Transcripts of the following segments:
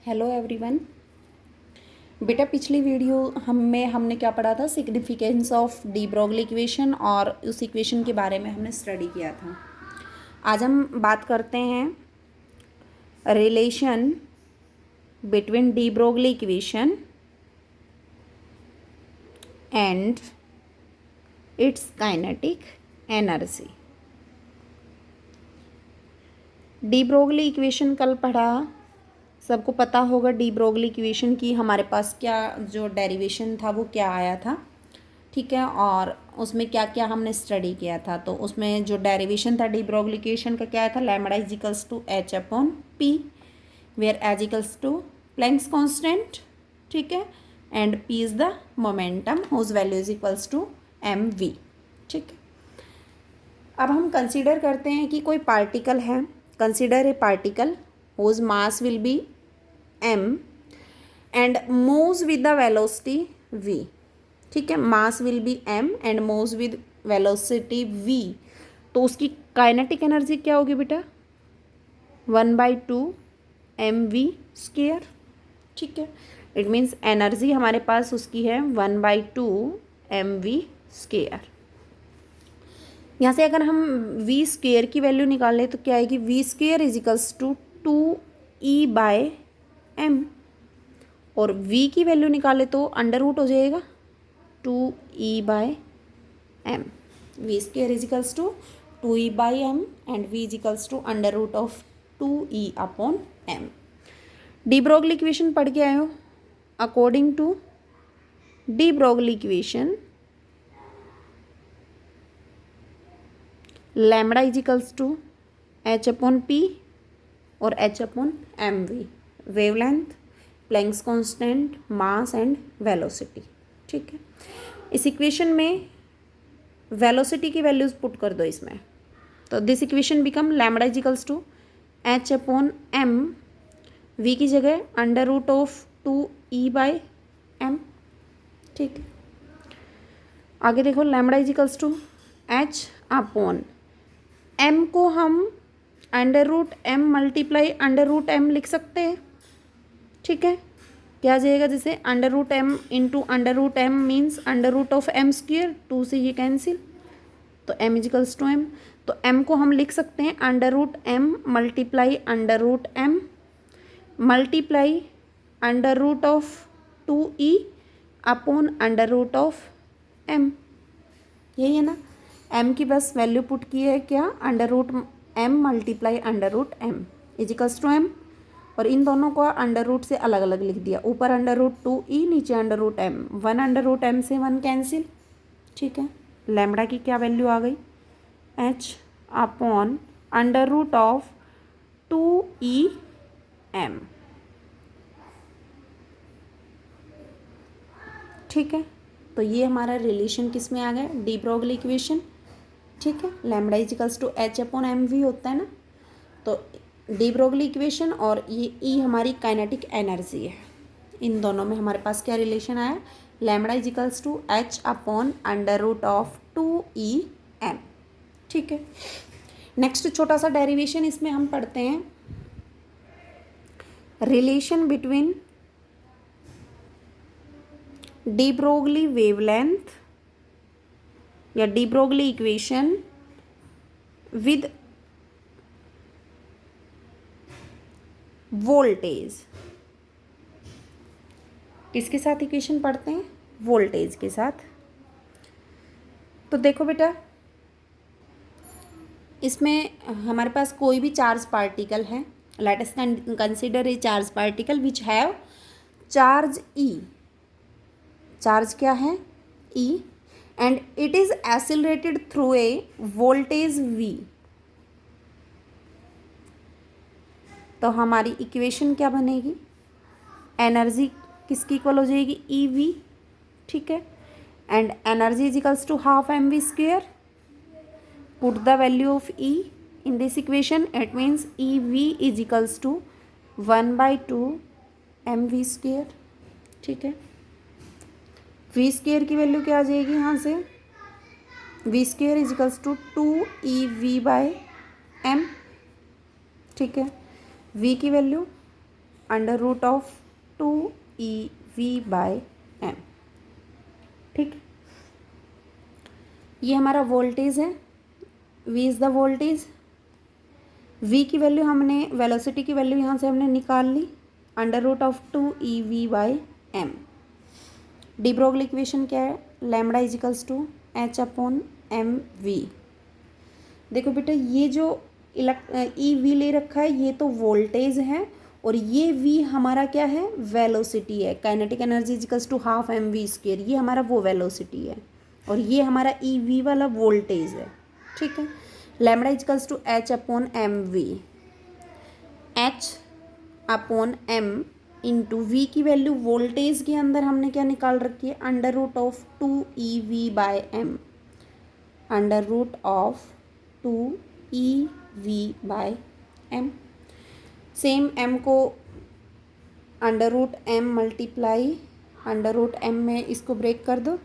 Hello everyone. बेटा पिछली video हमने क्या पढ़ा था, significance of D Broglie equation, और उस इक्वेशन के बारे में हमने स्टडी किया था। आज हम बात करते हैं relation between de Broglie equation and it's kinetic energy. D Broglie equation कल पढ़ा, सबको पता होगा डी ब्रोगली इक्वेशन की हमारे पास क्या जो डेरिवेशन था वो क्या आया था, ठीक है, और उसमें क्या क्या हमने स्टडी किया था। तो उसमें जो डेरिवेशन था डी ब्रोगली इक्वेशन का क्या आया था, lambda is equals to H upon p, where h equals to Planck's constant, ठीक है, and p is the momentum whose value is equals to m we, ठीक है। अब हम कंसीडर करते हैं कि कोई पार्टिकल है, consider a particle whose mass will be m and moves with the velocity v, ठीक है, mass will be m and moves with velocity v। तो उसकी काइनेटिक एनर्जी क्या होगी बेटा, 1/2 mv स्क्वायर, ठीक है। इट मीन्स एनर्जी हमारे पास उसकी है 1/2 mv स्क्वायर। यहाँ से अगर हम v स्क्वायर की वैल्यू निकाल लें तो क्या आएगी, v square is equals to 2e/m, और v की वैल्यू निकाले तो अंडर रूट हो जाएगा 2e/m। v square is equals to 2e/m and v is equals to under root of 2e/m। De Broglie equation पढ़ के आए हो। According to de Broglie equation lambda is equals to H upon P और H upon M V, wavelength, Planck's constant, mass and velocity, ठीक है। इस equation में velocity की वैल्यूज पुट कर दो इसमें, तो this equation become lambda is equals to H upon M, v की जगह अंडर रूट ऑफ 2e/m, ठीक है। आगे देखो, lambda is equals to H upon m को हम under root m multiply under root m लिख सकते हैं, ठीक है। क्या आ जाएगा, जैसे under root m into under root m means under root of m square, 2 से ये कैंसिल, तो एम इजिकल्स टू एम। तो एम को हम लिख सकते हैं under root m multiply under root m multiply under root of 2e upon under root of m, यही है ना। एम की बस वैल्यू पुट की है क्या, under root m multiply under root m equals to m, और इन दोनों को अंडर रूट से अलग अलग लिख दिया, ऊपर अंडर रूट 2e, नीचे under root m, 1 under root m से 1 कैंसिल, ठीक है। लैम्बडा की क्या वैल्यू आ गई, h upon under root of 2e/m, ठीक है। तो ये हमारा रिलेशन किस में आ गया, डी ब्रोगली इक्वेशन, ठीक है। Lambda is equals to H upon M v होता है ना, तो डी ब्रोगली इक्वेशन और ये ई हमारी काइनेटिक एनर्जी है, इन दोनों में हमारे पास क्या रिलेशन आया, lambda is equals to H upon under root of 2e/m, ठीक है। नेक्स्ट छोटा सा डेरिवेशन इसमें हम पढ़ते हैं, relation between de Broglie wavelength या de Broglie equation with voltage. किसके साथ इक्वेशन पढ़ते हैं, वोल्टेज के साथ। तो देखो बेटा, इसमें हमारे पास कोई भी चार्ज पार्टिकल है, let us consider a charge particle which have charge E, charge क्या है E, and it is accelerated through a voltage v। तो हमारी इक्वेशन क्या बनेगी, एनर्जी किसकी इक्वल हो जाएगी, ई वी, ठीक है, and energy is equals to half M V square. Put the value of E in this equation, it means E V is equals to 1/2 M V square, ठीक है। We square की value क्या आ जाएगी यहाँ से, V square is equals to 2e/v/m, ठीक है। v की value under root of 2 EV/m। ठीक, ये हमारा वोल्टेज है, v is the voltage. v की वैल्यू हमने, वेलोसिटी की वैल्यू यहाँ से हमने निकाल ली, under root of 2 EV/m। De Broglie equation क्या है, लैम्बडा इजिकल्स टू h/mv। देखो बेटा, ये जो EV ले रखा है ये तो वोल्टेज है, और ये v हमारा क्या है, वेलोसिटी है। Kinetic energy is equals to half mv², ये हमारा वो वेलोसिटी है, और ये हमारा EV वाला वोल्टेज है। ठीक है, lambda इजिकल्स to h/mv। h/m into V की वैल्यू वोल्टेज के अंदर हमने क्या निकाल रखी है, under root of 2 EV/m, under root of 2 EV/m। Same m को under root m multiply under root m में इसको ब्रेक कर दो,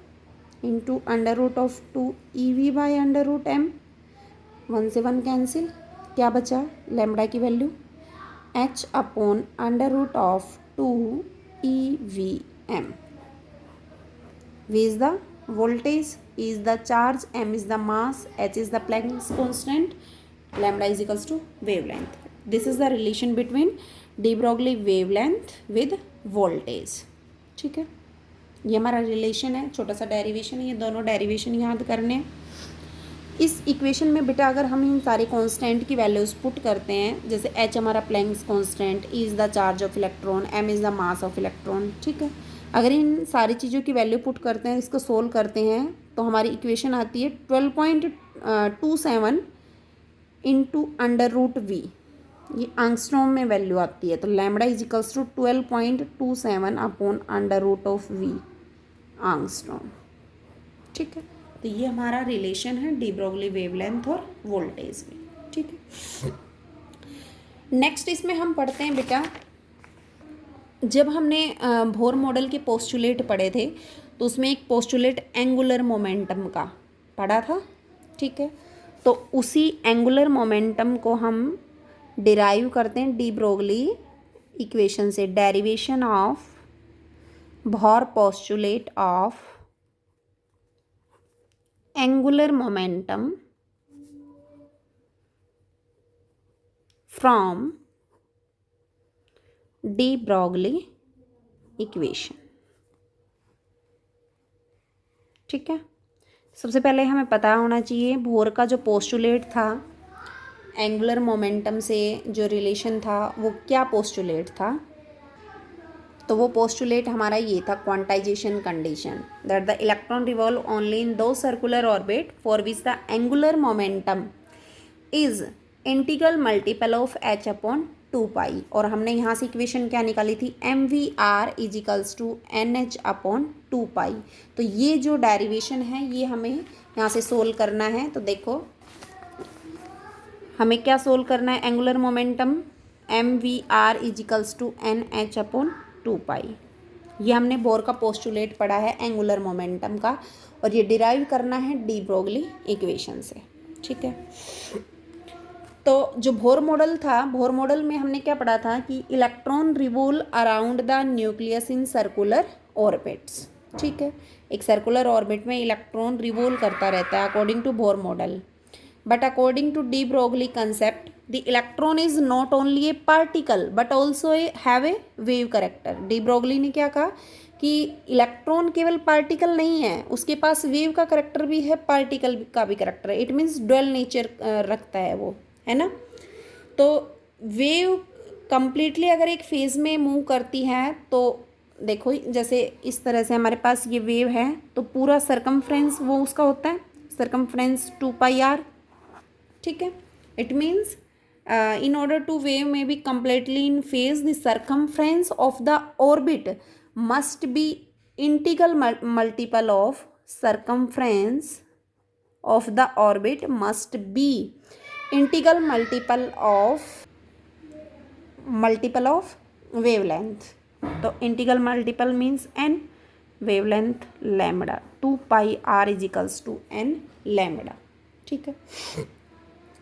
इंटू अंडर रूट ऑफ 2 EV/अंडर रूट m। 1 से 1 कैंसिल, क्या बचा, लैम्बडा की वैल्यू h/अंडर root of 2 EV/m। v is the voltage, E is the charge, m is the mass, h is the Planck's constant, lambda is equals to wavelength. This is the relation between de Broglie wavelength with voltage। ठीक है, ये हमारा relation है, छोटा सा derivation है, ये दोनों डेरिवेशन याद करने हैं। इस इक्वेशन में बेटा अगर हम इन सारे कांस्टेंट की वैल्यूज़ पुट करते हैं, जैसे h हमारा Planck's constant, E is the charge of electron, m is the mass of electron. ठीक है, अगर इन सारी चीज़ों की वैल्यू पुट करते हैं, इसको सोल्व करते हैं, तो हमारी इक्वेशन आती है 12.27 इंटू अंडर रूट वी। ये आंगस्ट्रॉम में वैल्यू आती है, तो lambda is equals to 12.27 upon under root of V angstrom. ठीक है, तो ये हमारा रिलेशन है डी ब्रोगली वेवलेंथ और वोल्टेज में। ठीक है, नेक्स्ट इसमें हम पढ़ते हैं बेटा, जब हमने बोर मॉडल के पोस्टुलेट पढ़े थे, तो उसमें एक पोस्टुलेट एंगुलर मोमेंटम का पढ़ा था। ठीक है, तो उसी एंगुलर मोमेंटम को हम डिराइव करते हैं डी ब्रोगली इक्वेशन से, derivation of bore postulate of angular momentum from D Broglie equation. ठीक है, सबसे पहले हमें पता होना चाहिए बोर का जो पोस्टुलेट था एंगुलर मोमेंटम से, जो रिलेशन था वो क्या पोस्टुलेट था। तो वो पोस्टुलेट हमारा ये था, quantization condition, that the electron revolve only in those circular orbit for which the angular momentum is integral multiple of h/2π। और हमने यहाँ से इक्वेशन क्या निकाली थी, mvr is equals to nh/2π। तो ये जो डेरिवेशन है ये हमें यहाँ से सोल्व करना है। तो देखो हमें क्या सोल्व करना है, angular momentum mvr is equals to nh/2π। ये हमने बोर का पोस्टुलेट पढ़ा है एंगुलर मोमेंटम का, और ये डिराइव करना है डी ब्रोगली इक्वेशन से। ठीक है, तो जो बोर मॉडल था, बोर मॉडल में हमने क्या पढ़ा था कि electron revolve around the nucleus in circular orbits. ठीक है, एक सर्कुलर ऑर्बिट में इलेक्ट्रॉन रिवोल्व करता रहता है according to Bohr model, but according to de Broglie concept the electron is not only a particle but also have a wave character. De Broglie ने क्या कहा कि इलेक्ट्रॉन केवल पार्टिकल नहीं है, उसके पास वेव का करेक्टर भी है, पार्टिकल का भी करेक्टर है। इट मीन्स डुअल नेचर रखता है वो, है ना। तो वेव कंप्लीटली अगर एक फेज में मूव करती है, तो देखो जैसे इस तरह से हमारे पास ये वेव है, तो पूरा सरकमफ्रेंस वो उसका होता है, सरकमफ्रेंस 2πr। ठीक है, it means in order to wave may be completely in phase, the circumference of the orbit must be integral multiple of circumference of the orbit must be integral multiple of wavelength। तो integral multiple means n, wavelength lambda, 2πr is equals to n lambda. ठीक है,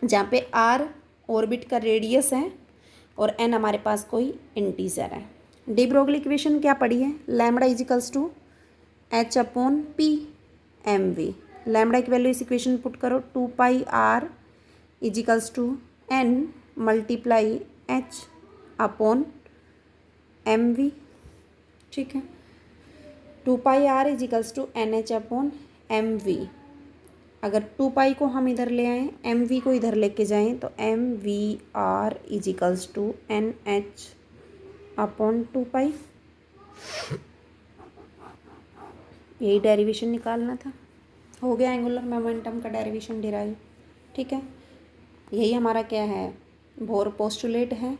जहाँ पे r orbit का radius है और n हमारे पास कोई इंटीजर है। डी ब्रोगली इक्वेशन क्या पड़ी है, lambda इजिकल्स to H upon P M V. Lambda की वैल्यू इस इक्वेशन पुट करो, 2πr is equals to n multiply h upon M we. ठीक है, 2πr is equals to N H upon M V. अगर 2π को हम इधर ले आएँ, एम वी को इधर लेके जाएं, तो M V R equals to N H upon 2π। यही डेरिवेशन निकालना था, हो गया एंगुलर मोमेंटम का डेरिवेशन डिराइव। ठीक है, यही हमारा क्या है, बोर पोस्टुलेट है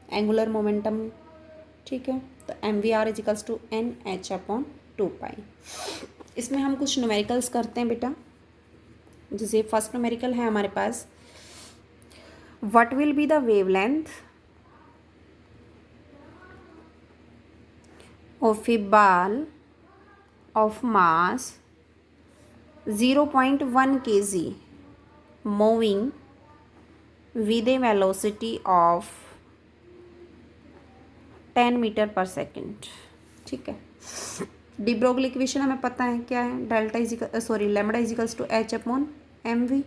एंगुलर मोमेंटम। ठीक है, तो M V R equals to N H upon 2π। इसमें हम कुछ न्यूमेरिकल्स करते हैं बेटा। जैसे फर्स्ट न्यूमेरिकल है हमारे पास, what will be the wavelength of a ball of mass 0.1 kg moving with a velocity of 10 metre per second. ठीक है, डी ब्रोगली इक्वेशन हमें पता है क्या है, lambda इजिकल्स to H upon M V.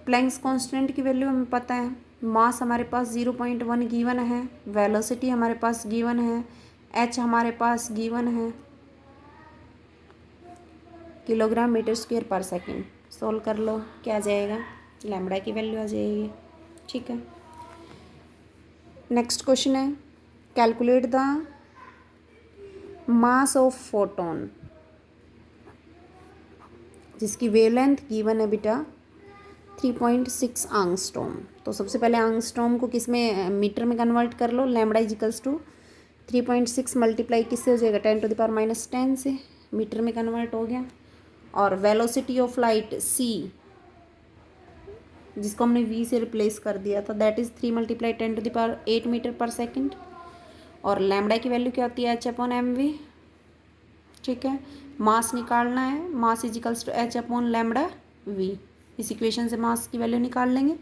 Planck's constant की वैल्यू हमें पता है, मास हमारे पास 0.1 गिवन है, वेलोसिटी हमारे पास गिवन है, एच हमारे पास गिवन है, किलोग्राम मीटर स्क्वायर पर सेकेंड। सोल्व कर लो, क्या आ जाएगा, लैम्बडा की वैल्यू आ जाएगी। ठीक है, नेक्स्ट क्वेश्चन है, calculate the mass of photon, जिसकी वेवलेंथ गिवन है बेटा 3.6 आंगस्ट्रॉम। तो सबसे पहले आंगस्ट्रॉम को किस में, मीटर में कन्वर्ट कर लो। लैम्बडा इजिकल्स टू 3.6 मल्टीप्लाई किससे हो जाएगा, 10⁻10 से, मीटर में कन्वर्ट हो गया। और वेलोसिटी ऑफ लाइट c, जिसको हमने v से रिप्लेस कर दिया था, that is 3 × 10⁸ metre per second. और लैम्बडा की वैल्यू क्या होती है, h अपॉन एम वी। ठीक है, मास निकालना है, mass equals to h upon lambda v। इस इक्वेशन से मास की वैल्यू निकाल लेंगे।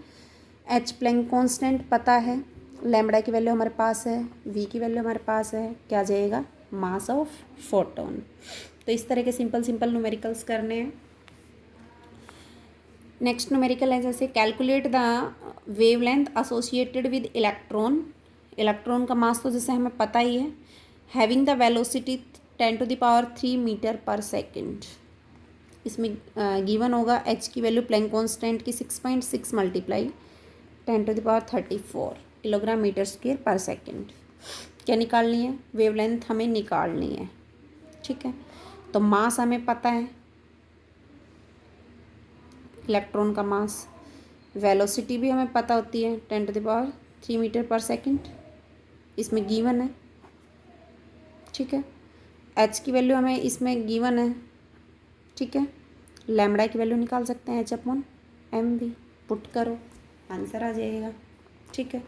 h प्लैंक कांस्टेंट पता है, लैम्बडा की वैल्यू हमारे पास है, v की वैल्यू हमारे पास है, क्या जाएगा, मास ऑफ फोटोन। तो इस तरह के सिंपल न्यूमेरिकल्स करने हैं। नेक्स्ट न्यूमेरिकल है, जैसे calculate the wavelength associated with electron. Electron का मास तो जैसे हमें पता ही है, having the velocity 10⁻³ metre per second. इसमें गिवन होगा एच की वैल्यू प्लैंक कांस्टेंट की 6.6 मल्टीप्लाई 10⁻34 किलोग्राम मीटर स्क्वायर पर सेकेंड। क्या निकालनी है, वेवलेंथ हमें निकालनी है। ठीक है, तो मास हमें पता है, इलेक्ट्रॉन का मास, वेलोसिटी भी हमें पता होती है 10⁻³ मीटर पर सेकेंड, इसमें गिवन है। ठीक है, एच की वैल्यू हमें इसमें गिवन है। ठीक है, लैम्बडा की वैल्यू निकाल सकते हैं, h upon M V. Put करो, आंसर आ जाएगा। ठीक है,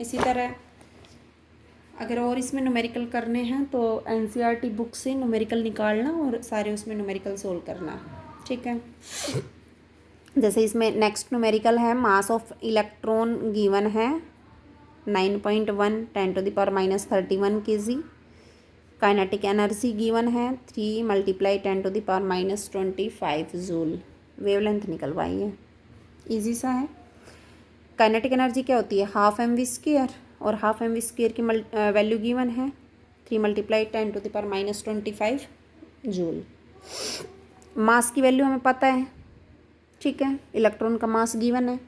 इसी तरह अगर और इसमें न्यूमेरिकल करने हैं तो एनसीईआरटी बुक से न्यूमेरिकल निकालना और सारे उसमें न्यूमेरिकल सोल्व करना। ठीक है, जैसे इसमें नेक्स्ट न्यूमेरिकल है, मास ऑफ इलेक्ट्रॉन गिवन है 9.1 10⁻³ kg। काइनेटिक एनर्जी गिवन है 3 × 10⁻25 जूल। वेवलेंथ निकलवाई है, इजी सा है। काइनेटिक एनर्जी क्या होती है, हाफ एम वी स्क्वायर, और हाफ एम वी स्क्वायर की वैल्यू गिवन है 3 × 10⁻25 जूल। मास की वैल्यू हमें पता है। ठीक है, इलेक्ट्रॉन का मास गिवन है,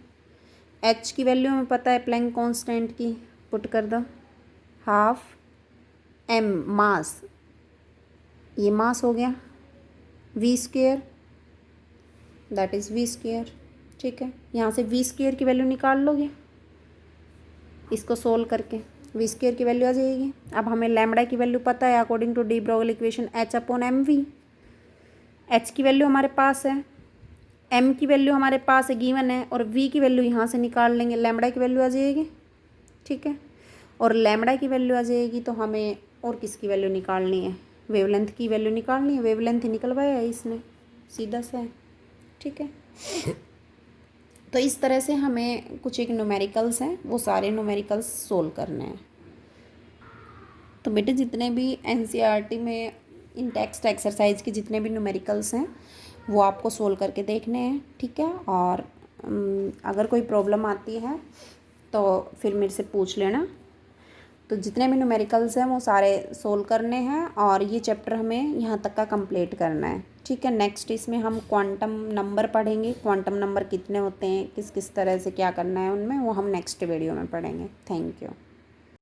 एच की वैल्यू हमें पता है प्लैंक कांस्टेंट की, पुट कर दो, हाफ एम मास, ये मास हो गया, V square that is V square. ठीक है, यहाँ से वी स्क्वायर की वैल्यू निकाल लोगे, इसको सोल्व करके वी स्क्वायर की वैल्यू आ जाएगी। अब हमें लैम्बडा की वैल्यू पता है according to de Broglie equation, h upon M V. H की वैल्यू हमारे पास है, एम की वैल्यू हमारे पास है गिवन है, और वी की वैल्यू यहाँ से निकाल लेंगे, लैम्बडा की वैल्यू आ जाएगी। ठीक है, और लैम्बडा की वैल्यू आ जाएगी तो हमें और किसकी वैल्यू निकालनी है, वेवलेंथ की वैल्यू निकालनी है। वेवलेंथ ही निकलवाया है इसने, सीधा सा है। ठीक है, तो इस तरह से हमें कुछ एक न्यूमेरिकल्स हैं वो सारे न्यूमेरिकल्स सोल्व करने हैं। तो बेटे जितने भी एनसीईआरटी में इन टेक्स्ट एक्सरसाइज के जितने भी न्यूमेरिकल्स हैं वो आपको सोल्व करके देखने हैं, ठीक है। और अगर कोई प्रॉब्लम आती है तो फिर मेरे से पूछ लेना। तो जितने भी न्यूमेरिकल्स हैं वो सारे सोल्व करने हैं और ये चैप्टर हमें यहाँ तक का कंप्लीट करना है, ठीक है। नेक्स्ट इसमें हम क्वांटम नंबर पढ़ेंगे, क्वांटम नंबर कितने होते हैं, किस किस तरह से क्या करना है उनमें, वो हम नेक्स्ट वीडियो में पढ़ेंगे। Thank you.